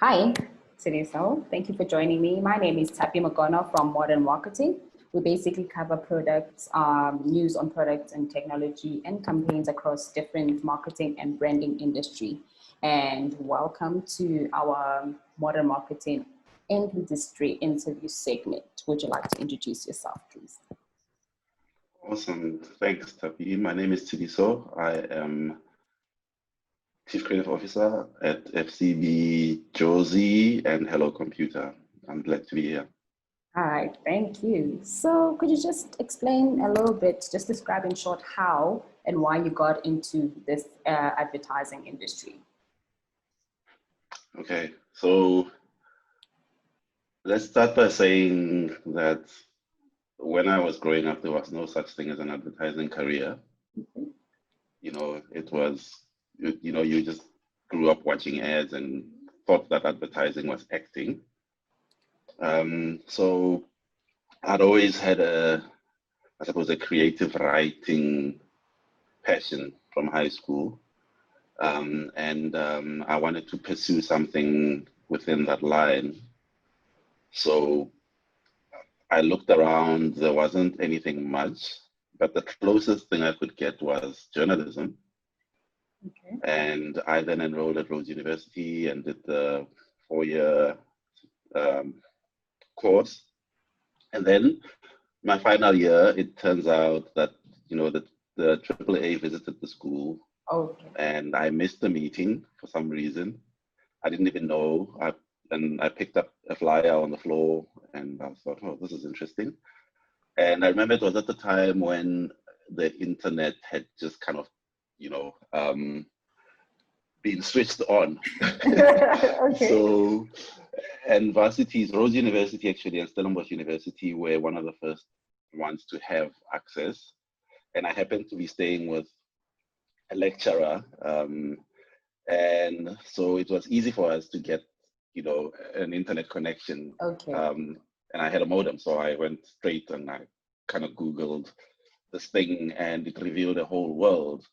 Hi, Tseliso. Thank you for joining me. My name is Tapi Magona from Modern Marketing. We basically cover products, news on products and technology and campaigns across different marketing and branding industry. And welcome to our Modern Marketing Industry interview segment. Would you like to introduce yourself, please? Awesome. Thanks, Tapi. My name is Tseliso. I am Chief Creative Officer at FACB Joburg and Hellocomputer. I'm glad to be here. All right, thank you. So could you just explain a little bit, just describe in short how and why you got into this advertising industry? Okay, so let's start by saying that when I was growing up, there was no such thing as an advertising career. Mm-hmm. You know, it was, you just grew up watching ads and thought that advertising was acting. So I'd always had I suppose, a creative writing passion from high school. I wanted to pursue something within that line. So I looked around, there wasn't anything much, but the closest thing I could get was journalism. Okay. And I then enrolled at Rhodes University and did the 4-year course. And then my final year, it turns out that, the AAA visited the school. Okay. And I missed the meeting for some reason. I didn't even know. I picked up a flyer on the floor and I thought, oh, this is interesting. And I remember it was at the time when the internet had just kind of, been switched on. Okay. So, and varsities, Rhodes University actually and Stellenbosch University were one of the first ones to have access. And I happened to be staying with a lecturer. And so it was easy for us to get, an internet connection. Okay. And I had a modem, so I went straight and I kind of Googled this thing and it revealed a whole world,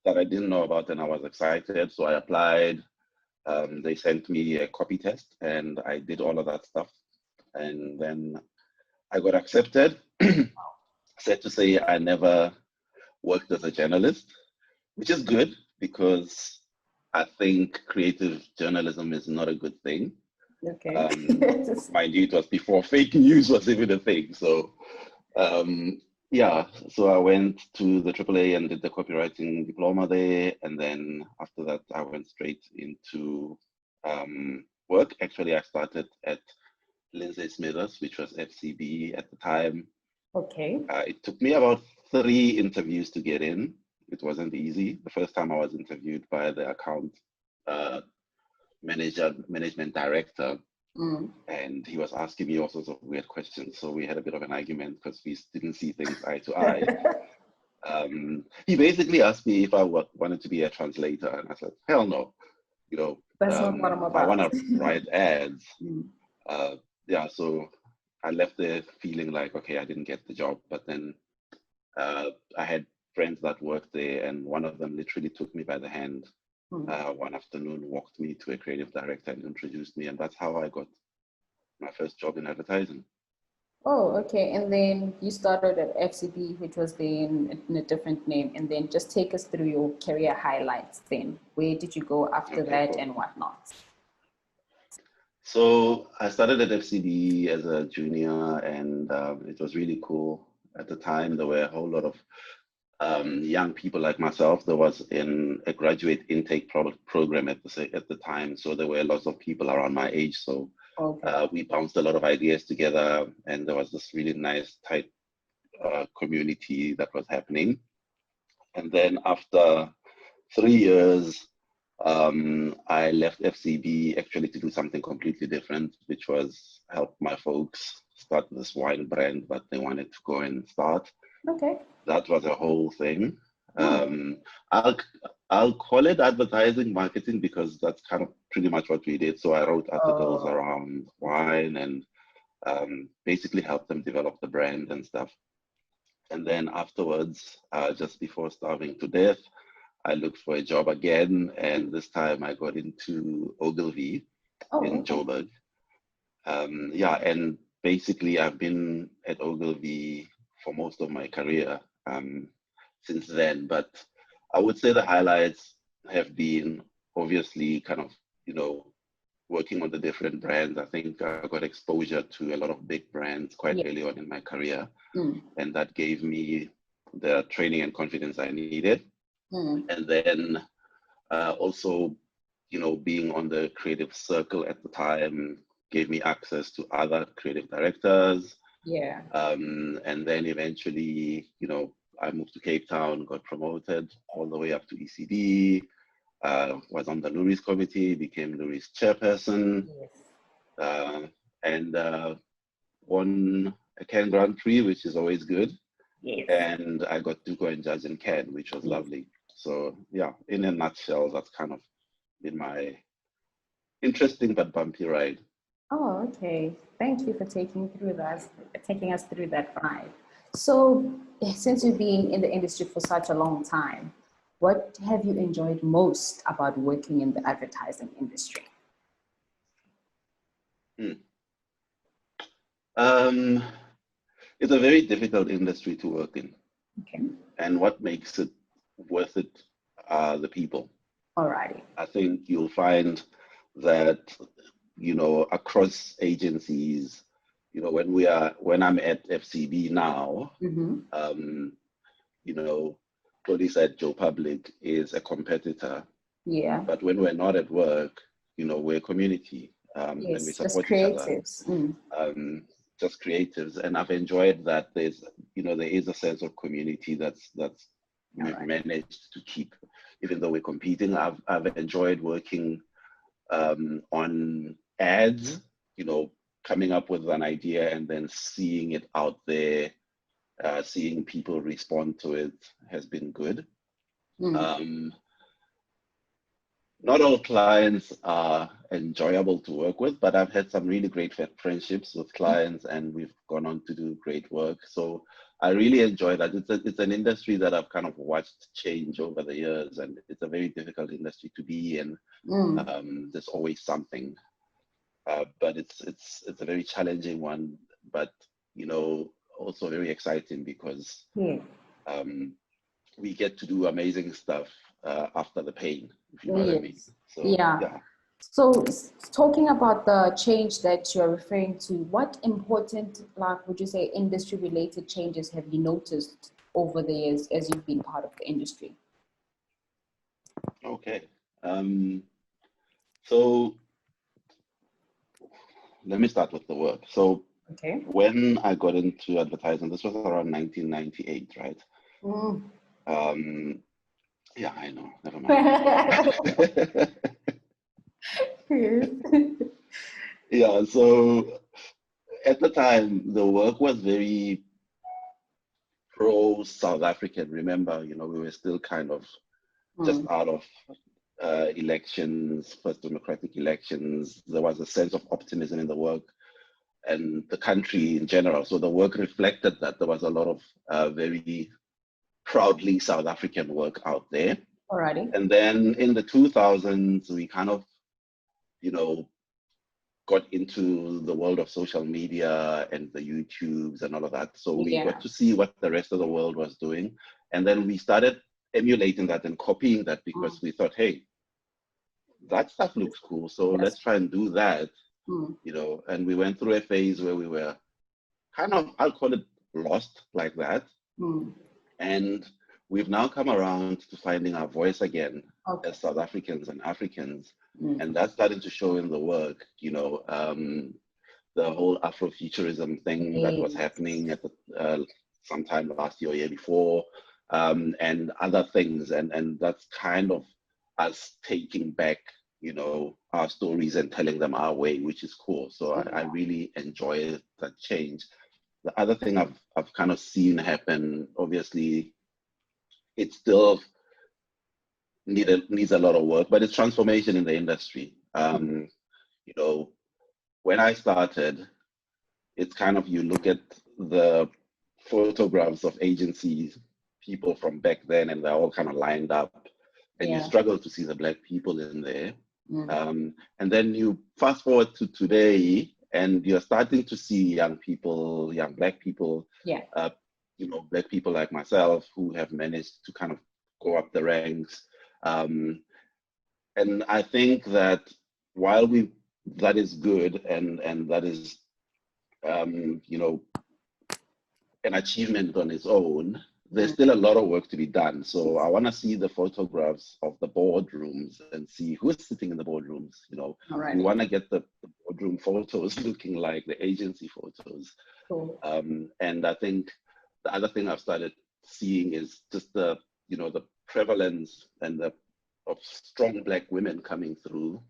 that I didn't know about, and I was excited. So I applied. They sent me a copy test and I did all of that stuff. And then I got accepted. Sad to say, I never worked as a journalist, which is good because I think creative journalism is not a good thing. Okay. Mind you, it was before fake news was even a thing. So so I went to the AAA and did the copywriting diploma there. And then after that, I went straight into work. Actually, I started at Lindsay Smithers, which was FCB at the time. Okay. It took me about 3 interviews to get in. It wasn't easy. The first time I was interviewed by the account management director, and he was asking me all sorts of weird questions. So we had a bit of an argument because we didn't see things eye to eye. He basically asked me if I wanted to be a translator, and I said, hell no. That's not what I'm about. I want to write ads. So I left there feeling like, okay, I didn't get the job, but then I had friends that worked there, and one of them literally took me by the hand one afternoon, walked me to a creative director and introduced me, and that's how I got my first job in advertising. Oh, okay. And then you started at FCB, which was then in a different name, and then just take us through your career highlights then. Where did you go after that cool. and whatnot? So I started at FCB as a junior, and it was really cool. At the time, there were a whole lot of young people like myself. There was a graduate intake program at the time, so there were lots of people around my age. So we bounced a lot of ideas together, and there was this really nice, tight community that was happening. And then after 3 years, I left FCB actually to do something completely different, which was help my folks start this wine brand that they wanted to go and start. Okay. That was a whole thing. I'll call it advertising marketing because that's kind of pretty much what we did. So I wrote articles around wine and basically helped them develop the brand and stuff. And then afterwards, just before starving to death, I looked for a job again, and this time I got into Ogilvy in okay. Joburg. Yeah, and basically I've been at Ogilvy for most of my career since then. But I would say the highlights have been obviously kind of, working on the different brands. I think I got exposure to a lot of big brands quite Yeah. early on in my career, Mm. and that gave me the training and confidence I needed. And then also, being on the creative circle at the time gave me access to other creative directors. Yeah. And then eventually, I moved to Cape Town, got promoted all the way up to ECD, was on the Luris committee, became Luris chairperson, Yes. and won a Cannes Grand Prix, which is always good. Yes. And I got to go and judge in Cannes, which was Yes. lovely. So yeah, in a nutshell, that's kind of been my interesting but bumpy ride. Oh, okay. Thank you for taking us through that ride. So, since you've been in the industry for such a long time, what have you enjoyed most about working in the advertising industry? It's a very difficult industry to work in. Okay. And what makes it worth it are the people. Alrighty. I think you'll find that, across agencies, when I'm at FCB now, Police at Joe Public is a competitor. Yeah. But when we're not at work, we're a community, and we Yes, just support each other. creatives. Just creatives, and I've enjoyed that. There is a sense of community that's we've managed to keep, even though we're competing. I've enjoyed working on ads, coming up with an idea and then seeing it out there, seeing people respond to it has been good. Not all clients are enjoyable to work with, but I've had some really great friendships with clients, and we've gone on to do great work. So I really enjoy that. It's an industry that I've kind of watched change over the years, and it's a very difficult industry to be in. There's always something, but it's a very challenging one, but also very exciting because we get to do amazing stuff after the pain, if you know what I mean. So, yeah. So talking about the change that you're referring to, what important, would you say, industry related changes have you noticed over the years as you've been part of the industry? Okay. So let me start with the work. So when I got into advertising, this was around 1998, right? Yeah, I know. Never mind. Yeah, so at the time, the work was very pro-South African. Remember, we were still kind of just out of elections, first democratic elections. There was a sense of optimism in the work and the country in general. So the work reflected that there was a lot of very proudly South African work out there. Alrighty. And then in the 2000s, we kind of, got into the world of social media and the YouTubes and all of that. So we got to see what the rest of the world was doing. And then we started emulating that and copying that because we thought, hey, that stuff looks cool. So let's try and do that, and we went through a phase where we were kind of, I'll call it lost like that. And we've now come around to finding our voice again as South Africans and Africans. And that's starting to show in the work, the whole Afrofuturism thing that was happening at the, sometime last year or year before, and other things. And that's kind of us taking back, our stories and telling them our way, which is cool. So I really enjoy that change. The other thing I've kind of seen happen, obviously, it still needs a lot of work, but it's transformation in the industry. When I started, it's kind of, you look at the photographs of agencies, people from back then, and they're all kind of lined up. and you Yeah. struggle to see the Black people in there. Mm. And then you fast forward to today, and you're starting to see young people, young Black people, Yeah. you know, Black people like myself who have managed to kind of go up the ranks. And I think that while that is good, and that is, you know, an achievement on its own, there's still a lot of work to be done. So I want to see the photographs of the boardrooms and see who's sitting in the boardrooms. You know, Alright. we want to get the boardroom photos looking like the agency photos. Cool. And I think the other thing I've started seeing is just the, you know, the prevalence and of strong Black women coming through.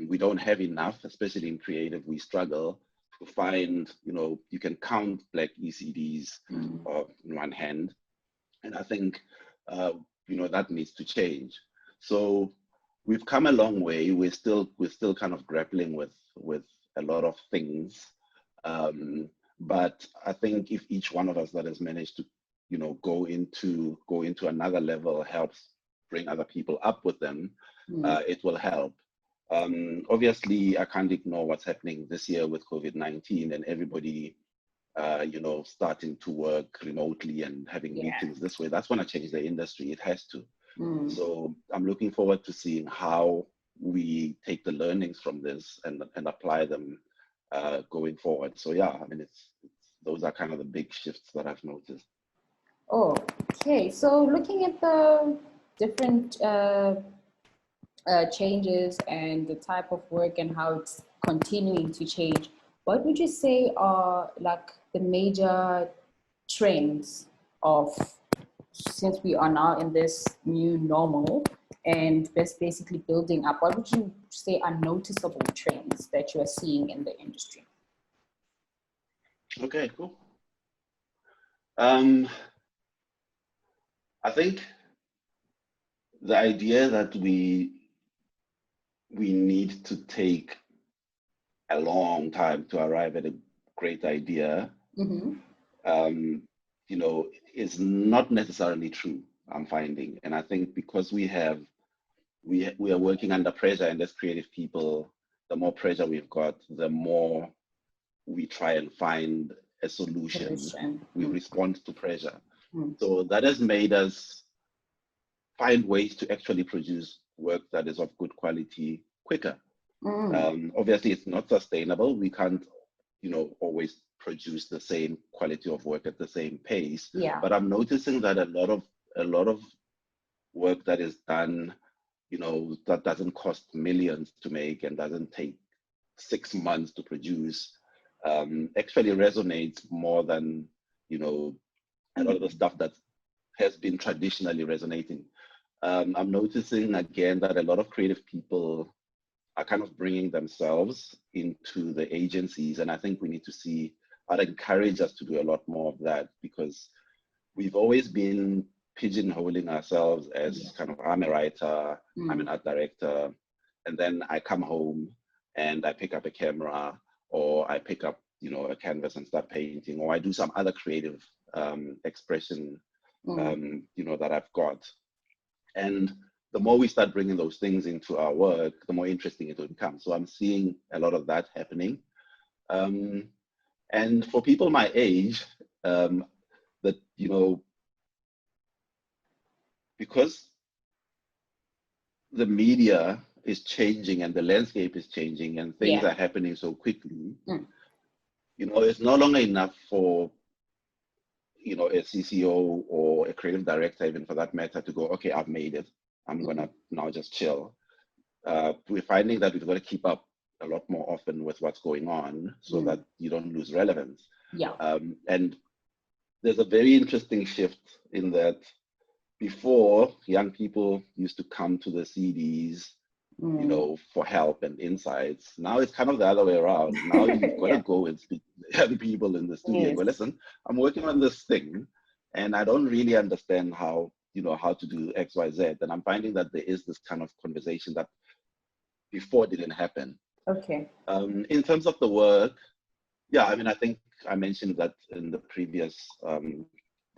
We don't have enough, especially in creative. We struggle to find, you know, you can count Black ECDs in one hand. And I think, you know, that needs to change. So we've come a long way. We're still kind of grappling with a lot of things. But I think if each one of us that has managed to, you know, go into another level helps bring other people up with them, it will help. Obviously, I can't ignore what's happening this year with COVID-19 and everybody, you know, starting to work remotely and having meetings this way. That's going to change the industry. It has to. So I'm looking forward to seeing how we take the learnings from this and apply them going forward. So yeah, I mean, those are kind of the big shifts that I've noticed. Oh, okay. So looking at the different changes and the type of work and how it's continuing to change, what would you say are like the major trends of, since we are now in this new normal and basically building up, what would you say are noticeable trends that you are seeing in the industry? Okay, cool. I think the idea that we need to take a long time to arrive at a great idea, you know, is not necessarily true, I'm finding. And I think because we are working under pressure, and as creative people, the more pressure we've got, the more we try and find a solution. We respond to pressure. So that has made us find ways to actually produce work that is of good quality quicker. Obviously, it's not sustainable. We can't, you know, always produce the same quality of work at the same pace. But I'm noticing that a lot of work that is done, you know, that doesn't cost millions to make and doesn't take 6 months to produce, actually resonates more than, you know, a lot of the stuff that has been traditionally resonating. I'm noticing again that a lot of creative people are kind of bringing themselves into the agencies, and I think we need to see, I'd encourage us to do a lot more of that, because we've always been pigeonholing ourselves as kind of, I'm a writer, I'm an art director, and then I come home and I pick up a camera, or I pick up, you know, a canvas and start painting, or I do some other creative expression, you know, that I've got. And the more we start bringing those things into our work, the more interesting it will become. So I'm seeing a lot of that happening. And for people my age, that, you know, because the media is changing and the landscape is changing and things are happening so quickly, you know, it's no longer enough for, you know, a CCO or a creative director, even for that matter, to go, okay, I've made it, I'm gonna now just chill. We're finding that we've got to keep up a lot more often with what's going on, so that you don't lose relevance. And there's a very interesting shift in that before, young people used to come to the CDs, you know, for help and insights. Now it's kind of the other way around. Now you've got to go and speak to the other people in the studio and go, listen, I'm working on this thing and I don't really understand how, you know, how to do X, Y, Z. And I'm finding that there is this kind of conversation that before didn't happen. In terms of the work, I mean, I think I mentioned that in the previous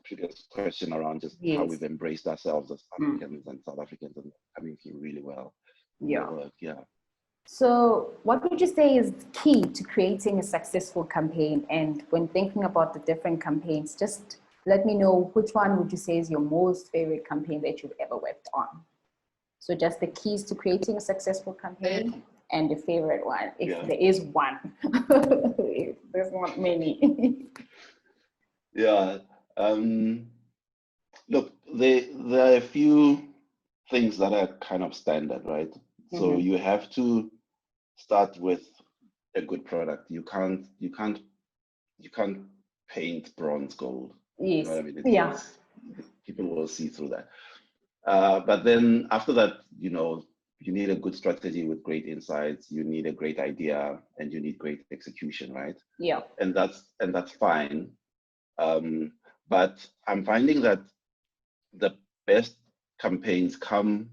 previous question around just how we've embraced ourselves as Africans and South Africans and coming through really well. Yeah. Work. Yeah. So what would you say is key to creating a successful campaign? And when thinking about the different campaigns, just let me know which one would you say is your most favorite campaign that you've ever worked on? So just the keys to creating a successful campaign and the favorite one, if there is one. There's not many. Yeah. Look, there are a few things that are kind of standard, right? So you have to start with a good product. You can't paint bronze gold. Yes. You know what I mean? People will see through that. But then after that, you need a good strategy with great insights. You need a great idea, and you need great execution, right? Yeah. And that's fine. But I'm finding that the best campaigns come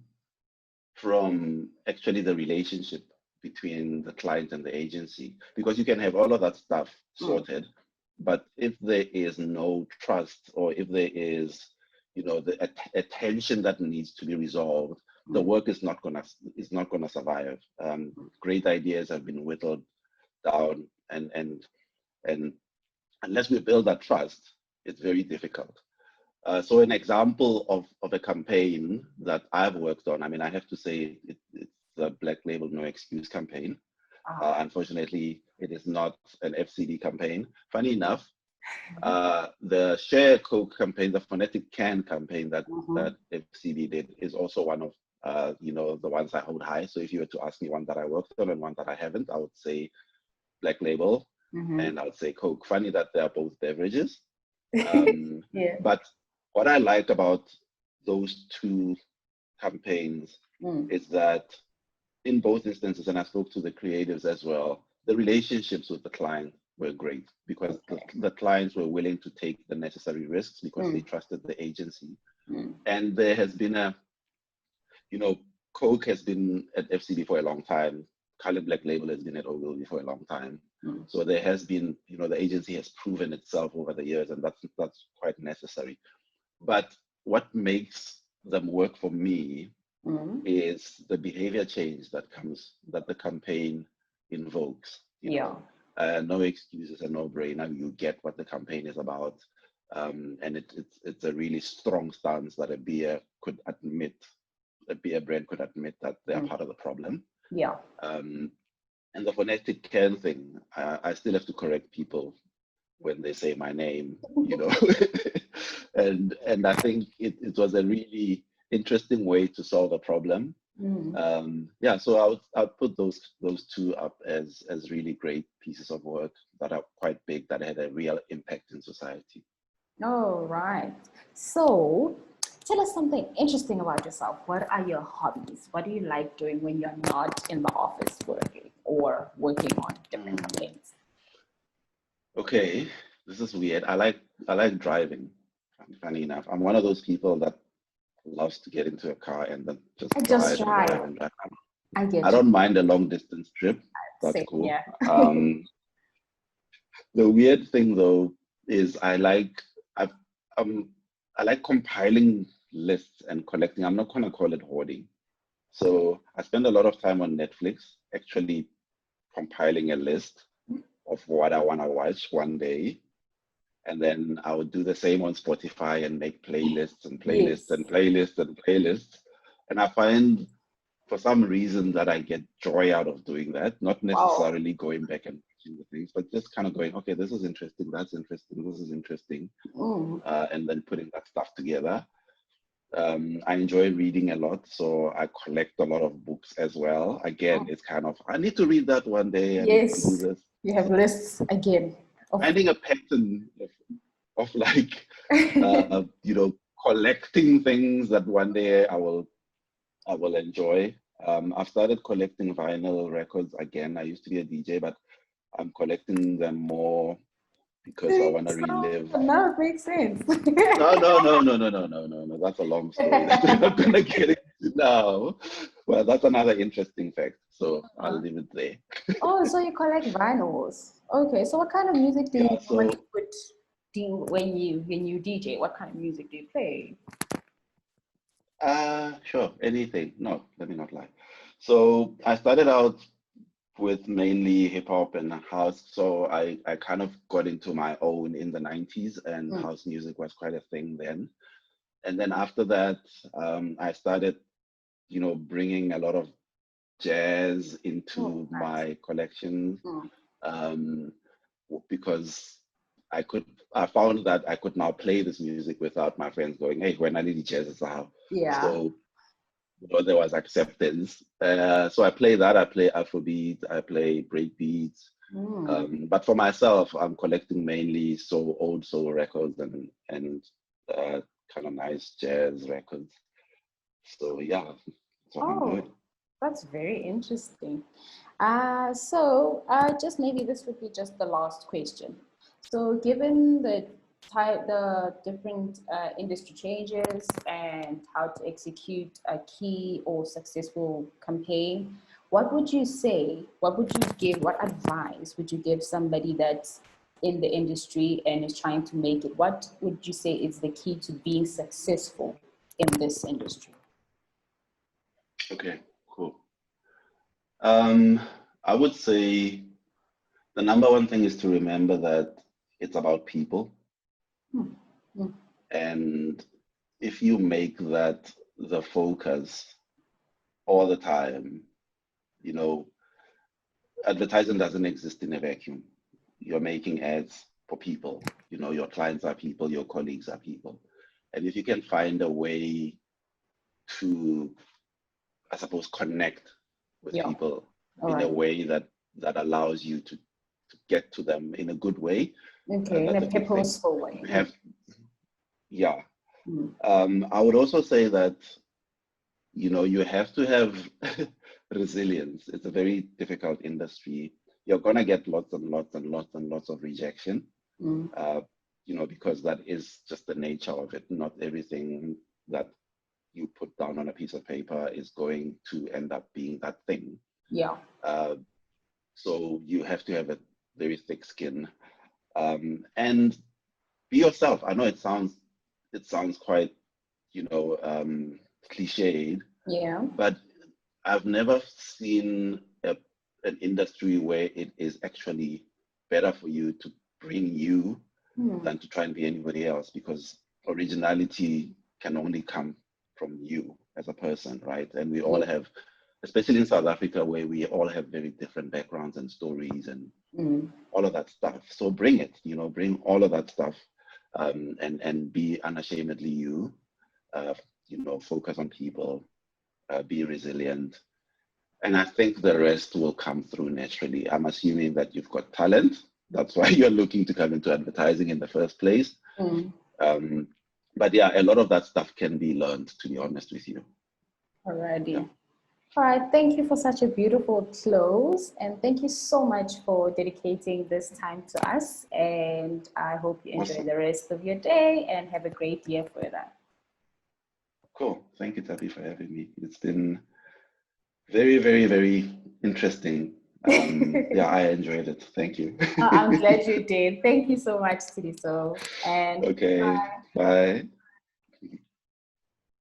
from actually the relationship between the client and the agency, because you can have all of that stuff sorted, but if there is no trust, or if there is, the attention that needs to be resolved, the work is not gonna survive. Great ideas have been whittled down, and unless we build that trust, it's very difficult. So an example of a campaign that I've worked on, I mean, I have to say it's the Black Label No Excuse campaign. Unfortunately, it is not an FCD campaign. Funny enough, the Share Coke campaign, the Phonetic Can campaign that FCD did, is also one of the ones I hold high. So if you were to ask me one that I worked on and one that I haven't, I would say Black Label and I would say Coke. Funny that they are both beverages. But what I like about those two campaigns is that in both instances, and I spoke to the creatives as well, the relationships with the client were great, because the clients were willing to take the necessary risks because they trusted the agency. And there has been Coke has been at FCD for a long time. Colored Black Label has been at Ogilvy for a long time. So there has been, the agency has proven itself over the years, and that's quite necessary. But what makes them work for me is the behavior change that the campaign invokes. No excuses, a no-brainer. You get what the campaign is about, and it's a really strong stance that a beer brand could admit that they are part of the problem. And the Phonetic Can thing, I still have to correct people when they say my name, and I think it was a really interesting way to solve a problem. So I would put those two up as really great pieces of work that are quite big, that had a real impact in society. Oh, right. So tell us something interesting about yourself. What are your hobbies? What do you like doing when you're not in the office working or working on different campaigns? Okay, this is weird. I like driving. Funny enough, I'm one of those people that loves to get into a car and then just drive and drive. I don't mind a long distance trip. That's cool. Yeah. The weird thing though is I like compiling lists and collecting. I'm not gonna call it hoarding. So I spend a lot of time on Netflix actually compiling a list of what I want to watch one day. And then I would do the same on Spotify and make playlists and playlists and playlists and playlists. And I find for some reason that I get joy out of doing that, not necessarily going back and watching the things, but just kind of going, okay, this is interesting, that's interesting, this is interesting. And then putting that stuff together. I enjoy reading a lot, so I collect a lot of books as well. Again, it's kind of, I need to read that one day. I need to do this. You have lists again. Finding a pattern of like, collecting things that one day I will enjoy. I've started collecting vinyl records again. I used to be a DJ, but I'm collecting them more because I want to relive. No, it makes sense. No. That's a long story that we're not going to get into now. Well, that's another interesting fact. So I'll leave it there. Oh, so you collect vinyls. Okay, so what kind of music do you normally put when you DJ, what kind of music do you play? Sure, anything. No, let me not lie. So I started out with mainly hip hop and house. So I kind of got into my own in the 90s, and house music was quite a thing then. And then after that, I started, bringing a lot of jazz into Nice. my collection, um, because I found that I could now play this music without my friends going, "Hey, when I need jazz, it's how." Yeah. So there was acceptance. So I play that. I play Afrobeat. I play breakbeats. But for myself, I'm collecting mainly old soul records and kind of nice jazz records. So yeah, that's what I'm doing. That's very interesting. Just maybe this would be just the last question. So given the different industry changes and how to execute a key or successful campaign, what would you say, what advice would you give somebody that's in the industry and is trying to make it? What would you say is the key to being successful in this industry? Okay, cool. I would say the number one thing is to remember that it's about people. And if you make that the focus all the time, advertising doesn't exist in a vacuum. You're making ads for people. Your clients are people, your colleagues are people. And if you can find a way to, I suppose, connect with people in a way that allows you to get to them in a good way. Okay, in a purposeful way. I would also say that, you have to have resilience. It's a very difficult industry. You're going to get lots and lots and lots and lots of rejection, because that is just the nature of it. Not everything that you put down on a piece of paper is going to end up being that thing. So you have to have a very thick skin, and be yourself. I know it sounds quite, cliched. But I've never seen an industry where it is actually better for you to bring you than to try and be anybody else, because originality can only come from you as a person, right? And we all have, especially in South Africa, where we all have very different backgrounds and stories and all of that stuff. So bring it, bring all of that stuff, and be unashamedly you. Focus on people, be resilient. And I think the rest will come through naturally. I'm assuming that you've got talent. That's why you're looking to come into advertising in the first place. But yeah, a lot of that stuff can be learned, to be honest with you. Alrighty. Yeah. All right, thank you for such a beautiful close. And thank you so much for dedicating this time to us. And I hope you enjoy the rest of your day and have a great year further. Cool. Thank you, Tabi, for having me. It's been very, very, very interesting. Yeah, I enjoyed it. Thank you. I'm glad you did. Thank you so much, Tseliso. And okay, bye.